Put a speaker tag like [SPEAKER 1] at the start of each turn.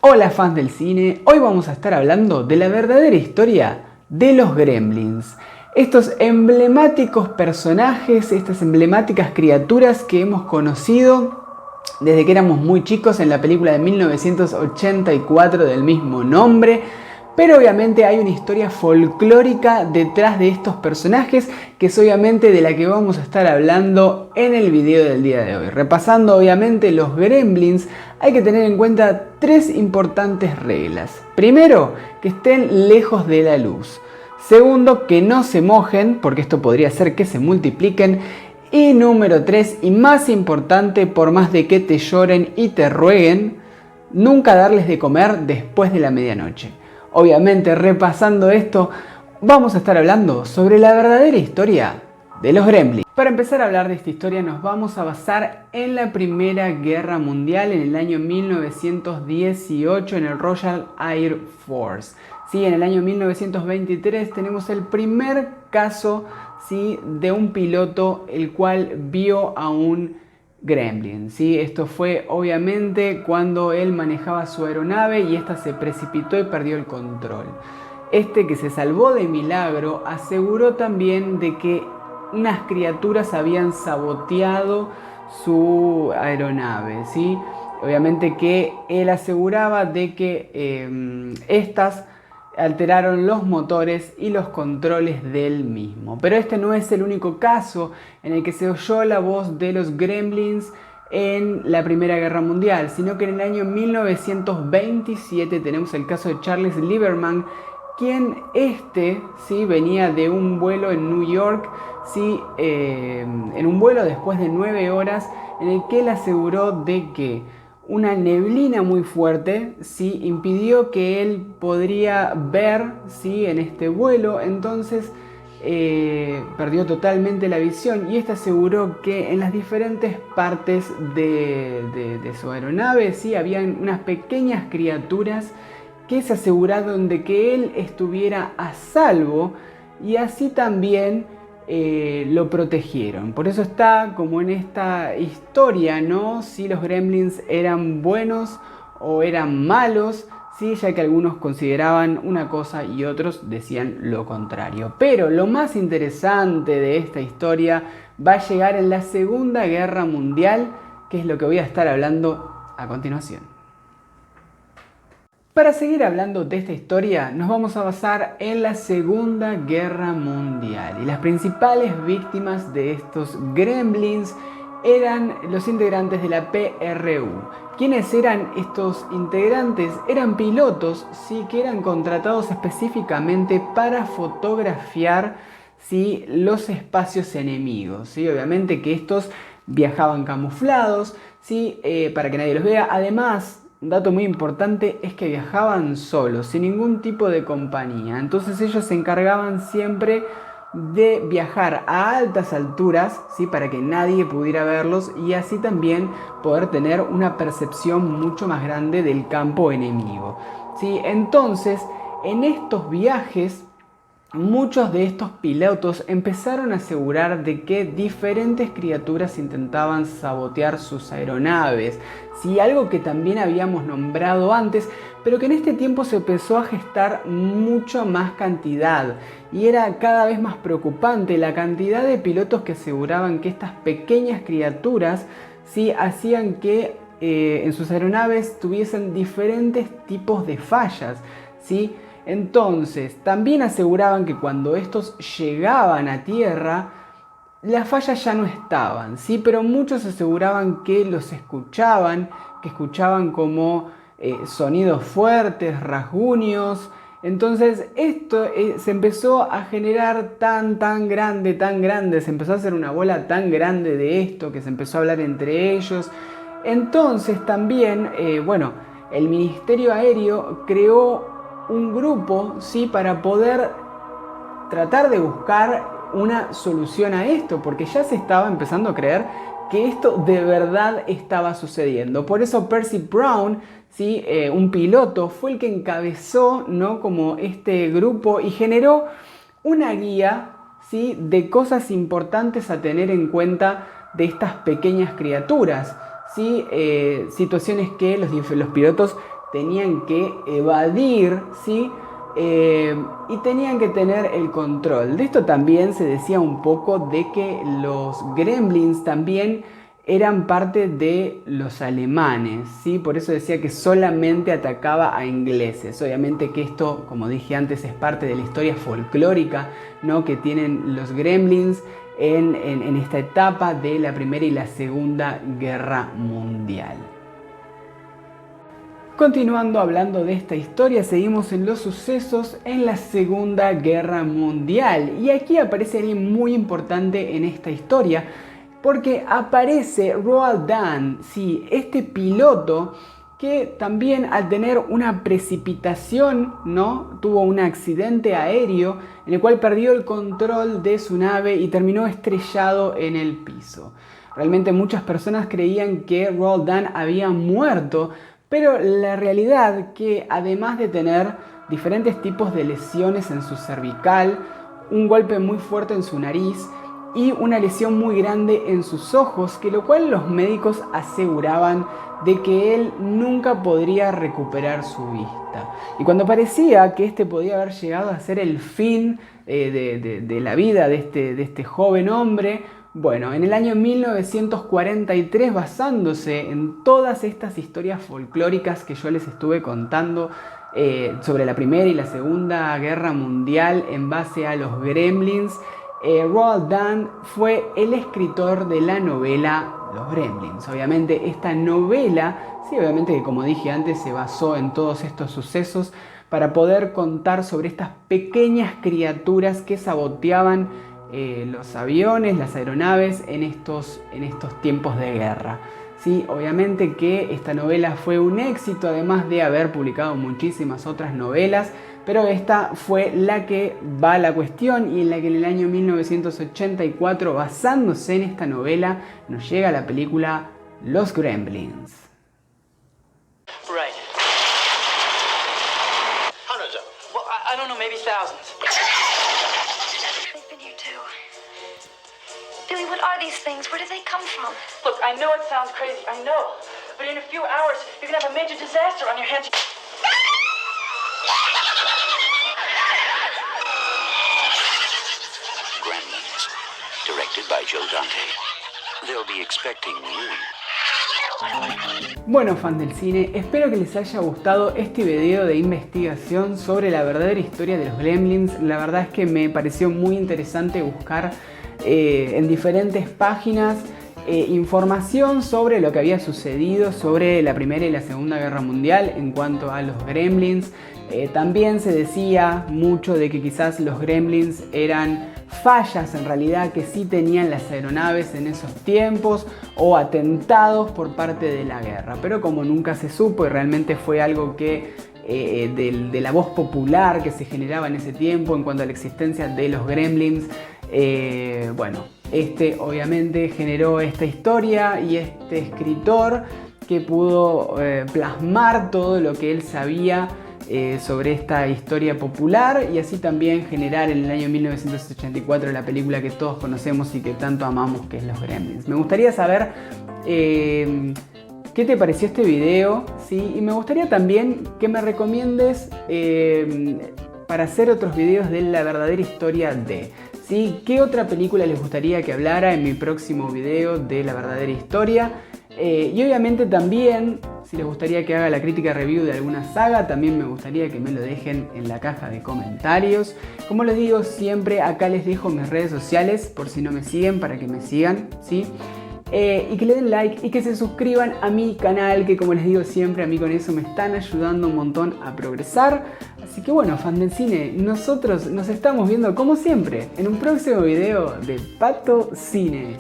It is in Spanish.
[SPEAKER 1] Hola fans del cine, hoy vamos a estar hablando de la verdadera historia de los Gremlins. Estos emblemáticos personajes, estas emblemáticas criaturas que hemos conocido desde que éramos muy chicos en la película de 1984 del mismo nombre. Pero obviamente hay una historia folclórica detrás de estos personajes, que es obviamente de la que vamos a estar hablando en el video del día de hoy. Repasando obviamente los Gremlins, hay que tener en cuenta tres importantes reglas. Primero, que estén lejos de la luz. Segundo, que no se mojen, porque esto podría hacer que se multipliquen. Y número 3, y más importante, por más de que te lloren y te rueguen, nunca darles de comer después de la medianoche. Obviamente, repasando esto, vamos a estar hablando sobre la verdadera historia de los Gremlins. Para empezar a hablar de esta historia nos vamos a basar en la Primera Guerra Mundial en el año 1918 en el Royal Air Force. Sí, en el año 1923 tenemos el primer caso, ¿sí?, de un piloto el cual vio a un Gremlin. ¿Sí? Esto fue obviamente cuando él manejaba su aeronave y esta se precipitó y perdió el control. Este, que se salvó de milagro, aseguró también de que unas criaturas habían saboteado su aeronave. ¿Sí? Obviamente que él aseguraba de que estas alteraron los motores y los controles del mismo. Pero este no es el único caso en el que se oyó la voz de los Gremlins en la Primera Guerra Mundial, sino que en el año 1927 tenemos el caso de Charles Lieberman, quien ¿sí?, venía de un vuelo en New York, ¿sí?, en un vuelo después de 9 horas, en el que él aseguró de que una neblina muy fuerte, ¿sí?, impidió que él podría ver, ¿sí?, en este vuelo. Entonces perdió totalmente la visión, y este aseguró que en las diferentes partes de su aeronave, ¿sí?, habían unas pequeñas criaturas que se aseguraron de que él estuviera a salvo, y así también lo protegieron. Por eso está como en esta historia, ¿no?, si los Gremlins eran buenos o eran malos, ¿sí?, ya que algunos consideraban una cosa y otros decían lo contrario. Pero lo más interesante de esta historia va a llegar en la Segunda Guerra Mundial, que es lo que voy a estar hablando a continuación. Para seguir hablando de esta historia, nos vamos a basar en la Segunda Guerra Mundial. Y las principales víctimas de estos Gremlins eran los integrantes de la PRU. ¿Quiénes eran estos integrantes? Eran pilotos, ¿sí?, que eran contratados específicamente para fotografiar, ¿sí?, los espacios enemigos. ¿Sí? Obviamente que estos viajaban camuflados, ¿sí?, para que nadie los vea. Además, un dato muy importante es que viajaban solos, sin ningún tipo de compañía. Entonces ellos se encargaban siempre de viajar a altas alturas, ¿sí?, para que nadie pudiera verlos, y así también poder tener una percepción mucho más grande del campo enemigo. ¿Sí? Entonces, en estos viajes, muchos de estos pilotos empezaron a asegurar de que diferentes criaturas intentaban sabotear sus aeronaves. Sí, algo que también habíamos nombrado antes, pero que en este tiempo se empezó a gestar mucho más cantidad. Y era cada vez más preocupante la cantidad de pilotos que aseguraban que estas pequeñas criaturas, ¿sí?, hacían que en sus aeronaves tuviesen diferentes tipos de fallas. ¿Sí? Entonces, también aseguraban que cuando estos llegaban a tierra, las fallas ya no estaban, ¿sí? Pero muchos aseguraban que los escuchaban, que escuchaban como sonidos fuertes, rasguños. Entonces esto se empezó a generar tan grande, se empezó a hacer una bola tan grande de esto, que se empezó a hablar entre ellos. Entonces también, el Ministerio Aéreo creó un grupo, ¿sí?, para poder tratar de buscar una solución a esto, porque ya se estaba empezando a creer que esto de verdad estaba sucediendo. Por eso Percy Brown, ¿sí?, un piloto, fue el que encabezó, ¿no?, como este grupo, y generó una guía, ¿sí?, de cosas importantes a tener en cuenta de estas pequeñas criaturas, ¿sí? Situaciones que los pilotos tenían que evadir, ¿sí? Y tenían que tener el control. De esto también se decía un poco de que los gremlins también eran parte de los alemanes, ¿sí? Por eso decía que solamente atacaba a ingleses. Obviamente que esto, como dije antes, es parte de la historia folclórica, ¿no?, que tienen los gremlins en esta etapa de la Primera y la Segunda Guerra Mundial. Continuando hablando de esta historia, seguimos en los sucesos en la Segunda Guerra Mundial. Y aquí aparece alguien muy importante en esta historia, porque aparece Roald Dahl, sí, este piloto que también al tener una precipitación, ¿no?, tuvo un accidente aéreo en el cual perdió el control de su nave y terminó estrellado en el piso. Realmente muchas personas creían que Roald Dahl había muerto, pero la realidad que además de tener diferentes tipos de lesiones en su cervical, un golpe muy fuerte en su nariz y una lesión muy grande en sus ojos, que lo cual los médicos aseguraban de que él nunca podría recuperar su vista. Y cuando parecía que este podía haber llegado a ser el fin de la vida de este joven hombre, bueno, en el año 1943, basándose en todas estas historias folclóricas que yo les estuve contando sobre la Primera y la Segunda Guerra Mundial en base a los gremlins, Roald Dahl fue el escritor de la novela Los Gremlins. Obviamente esta novela, sí, obviamente que como dije antes, se basó en todos estos sucesos para poder contar sobre estas pequeñas criaturas que saboteaban los aviones, las aeronaves en estos tiempos de guerra. Sí, obviamente que esta novela fue un éxito, además de haber publicado muchísimas otras novelas, pero esta fue la que va a la cuestión y en la que en el año 1984, basándose en esta novela, nos llega la película Los Gremlins.
[SPEAKER 2] Right. Hundreds of them. Well, I don't know, maybe thousands.
[SPEAKER 3] They've been here too. Billy, what are these things? Where did they come from?
[SPEAKER 2] Look, I know it sounds crazy, I know. But in a few hours, you're gonna have a major disaster on your hands.
[SPEAKER 4] Gremlins, directed by Joe Dante. They'll be expecting you.
[SPEAKER 1] Bueno, fans del cine, espero que les haya gustado este video de investigación sobre la verdadera historia de los Gremlins. La verdad es que me pareció muy interesante buscar en diferentes páginas información sobre lo que había sucedido sobre la Primera y la Segunda Guerra Mundial en cuanto a los Gremlins. También se decía mucho de que quizás los Gremlins eran fallas en realidad que sí tenían las aeronaves en esos tiempos o atentados por parte de la guerra, pero como nunca se supo y realmente fue algo que de la voz popular que se generaba en ese tiempo en cuanto a la existencia de los Gremlins, bueno, obviamente generó esta historia y este escritor que pudo plasmar todo lo que él sabía sobre esta historia popular y así también generar en el año 1984 la película que todos conocemos y que tanto amamos, que es Los Gremlins. Me gustaría saber qué te pareció este video, ¿sí? Y me gustaría también que me recomiendes para hacer otros videos de la verdadera historia de, ¿sí? ¿Qué otra película les gustaría que hablara en mi próximo video de la verdadera historia? Y obviamente también, si les gustaría que haga la crítica review de alguna saga, también me gustaría que me lo dejen en la caja de comentarios. Como les digo siempre, acá les dejo mis redes sociales por si no me siguen, para que me sigan, ¿sí? Y que le den like y que se suscriban a mi canal, que como les digo siempre, a mí con eso me están ayudando un montón a progresar. Así que bueno, fans del cine, nosotros nos estamos viendo como siempre en un próximo video de Pato Cine.